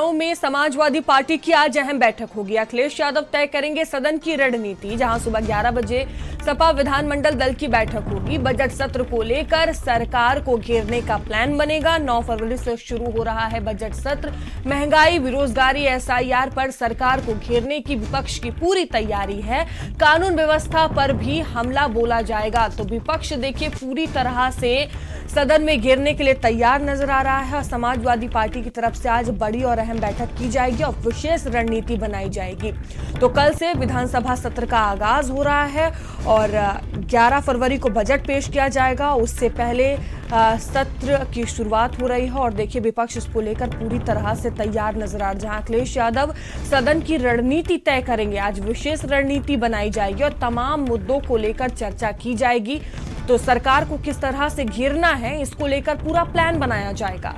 लखनऊ में समाजवादी पार्टी की आज अहम बैठक होगी। अखिलेश यादव तय करेंगे सदन की रणनीति, जहां सुबह 11 बजे सपा विधानमंडल दल की बैठक होगी। बजट सत्र को लेकर सरकार को घेरने का प्लान बनेगा। 9 फरवरी से शुरू हो रहा है बजट सत्र। महंगाई, बेरोजगारी, एसआईआर पर सरकार को घेरने की विपक्ष की पूरी तैयारी है। कानून व्यवस्था पर भी हमला बोला जाएगा, तो विपक्ष देखिए पूरी तरह से सदन में घेरने के लिए तैयार नजर आ रहा है। समाजवादी पार्टी की तरफ से आज बड़ी और अहम बैठक की जाएगी और विशेष रणनीति बनाई जाएगी। तो कल से विधानसभा सत्र का आगाज हो रहा है और 11 फरवरी को बजट पेश किया जाएगा। उससे पहले सत्र की शुरुआत हो रही है और देखिए विपक्ष इसको लेकर पूरी तरह से तैयार नजर आ रहा है। जहां अखिलेश यादव सदन की रणनीति तय करेंगे, आज विशेष रणनीति बनाई जाएगी और तमाम मुद्दों को लेकर चर्चा की जाएगी। तो सरकार को किस तरह से घेरना है, इसको लेकर पूरा प्लान बनाया जाएगा।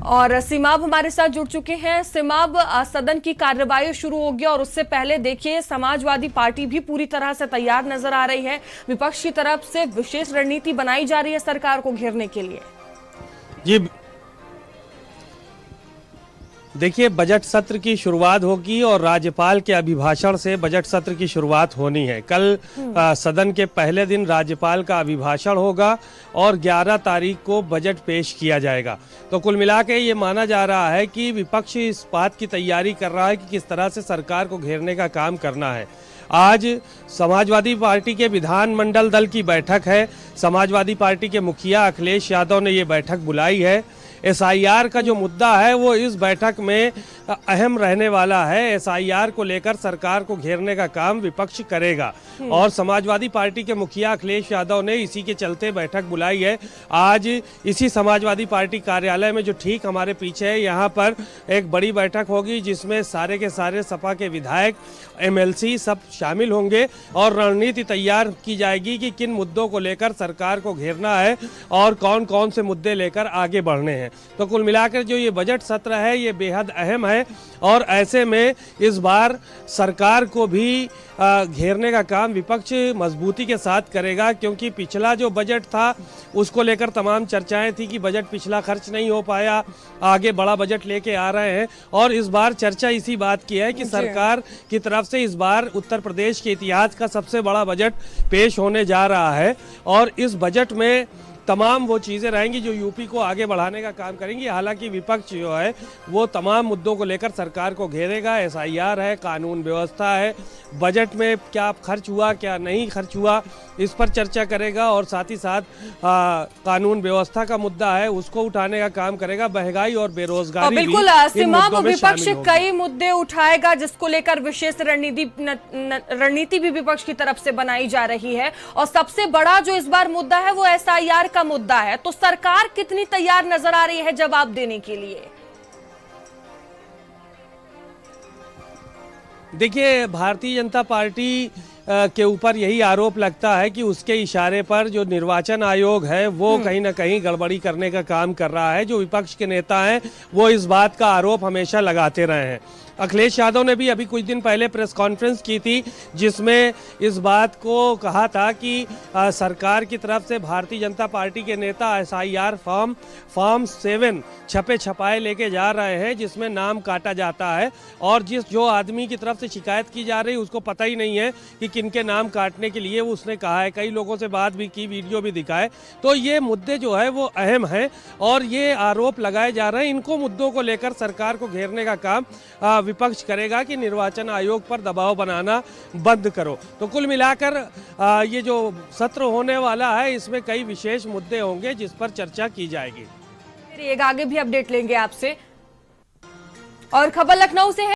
और सिमाब हमारे साथ जुड़ चुके हैं। सिमाब, सदन की कार्यवाही शुरू होगी और उससे पहले देखिए समाजवादी पार्टी भी पूरी तरह से तैयार नजर आ रही है। विपक्ष की तरफ से विशेष रणनीति बनाई जा रही है सरकार को घेरने के लिए। जी देखिए, बजट सत्र की शुरुआत होगी और राज्यपाल के अभिभाषण से बजट सत्र की शुरुआत होनी है। कल सदन के पहले दिन राज्यपाल का अभिभाषण होगा और 11 तारीख को बजट पेश किया जाएगा। तो कुल मिला के ये माना जा रहा है कि विपक्ष इस बात की तैयारी कर रहा है कि किस तरह से सरकार को घेरने का काम करना है। आज समाजवादी पार्टी के विधानमंडल दल की बैठक है। समाजवादी पार्टी के मुखिया अखिलेश यादव ने ये बैठक बुलाई है। एसआईआर का जो मुद्दा है वो इस बैठक में अहम रहने वाला है। एसआईआर को लेकर सरकार को घेरने का काम विपक्ष करेगा और समाजवादी पार्टी के मुखिया अखिलेश यादव ने इसी के चलते बैठक बुलाई है। आज इसी समाजवादी पार्टी कार्यालय में जो ठीक हमारे पीछे है, यहाँ पर एक बड़ी बैठक होगी जिसमें सारे के सारे सपा के विधायक, एमएलसी सब शामिल होंगे और रणनीति तैयार की जाएगी कि किन मुद्दों को लेकर सरकार को घेरना है और कौन कौन से मुद्दे लेकर आगे बढ़ने हैं। तो कुल मिलाकर जो ये बजट सत्र है ये बेहद अहम है और ऐसे में इस बार सरकार को भी घेरने का काम विपक्ष मजबूती के साथ करेगा, क्योंकि पिछला जो बजट था उसको लेकर तमाम चर्चाएं थी कि बजट पिछला खर्च नहीं हो पाया, आगे बड़ा बजट लेके आ रहे हैं। और इस बार चर्चा इसी बात की है कि सरकार की तरफ से इस बार उत्तर प्रदेश के इतिहास का सबसे बड़ा बजट पेश होने जा रहा है और इस बजट में तमाम वो चीज़ें रहेंगी जो यूपी को आगे बढ़ाने का काम करेंगी। हालांकि विपक्ष जो है वो तमाम मुद्दों को लेकर सरकार को घेरेगा। एसआईआर है, कानून व्यवस्था है, बजट में क्या खर्च हुआ क्या नहीं खर्च हुआ इस पर चर्चा करेगा और साथ ही साथ कानून व्यवस्था का मुद्दा है उसको उठाने का काम करेगा। महंगाई और बेरोजगारी बिल्कुल सिमाब, विपक्ष कई मुद्दे उठाएगा जिसको लेकर विशेष रणनीति भी विपक्ष की तरफ से बनाई जा रही है और सबसे बड़ा जो इस बार मुद्दा है वो एसआईआर का मुद्दा है। तो सरकार कितनी तैयार नजर आ रही है जवाब देने के लिए? देखिए, भारतीय जनता पार्टी के ऊपर यही आरोप लगता है कि उसके इशारे पर जो निर्वाचन आयोग है वो कहीं ना कहीं गड़बड़ी करने का काम कर रहा है। जो विपक्ष के नेता हैं वो इस बात का आरोप हमेशा लगाते रहे हैं। अखिलेश यादव ने भी अभी कुछ दिन पहले प्रेस कॉन्फ्रेंस की थी जिसमें इस बात को कहा था कि सरकार की तरफ से भारतीय जनता पार्टी के नेता एसआईआर फॉर्म 7 छपे छपाए लेके जा रहे हैं जिसमें नाम काटा जाता है और जो आदमी की तरफ से शिकायत की जा रही है उसको पता ही नहीं है कि किनके नाम काटने के लिए उसने कहा है। कई लोगों से बात भी की, वीडियो भी दिखाए। तो ये मुद्दे जो है वो अहम हैं और ये आरोप लगाए जा रहे हैं। इनको मुद्दों को लेकर सरकार को घेरने का काम विपक्ष करेगा कि निर्वाचन आयोग पर दबाव बनाना बंद करो। तो कुल मिलाकर ये जो सत्र होने वाला है इसमें कई विशेष मुद्दे होंगे जिस पर चर्चा की जाएगी। एक आगे भी अपडेट लेंगे आपसे और खबर लखनऊ से है।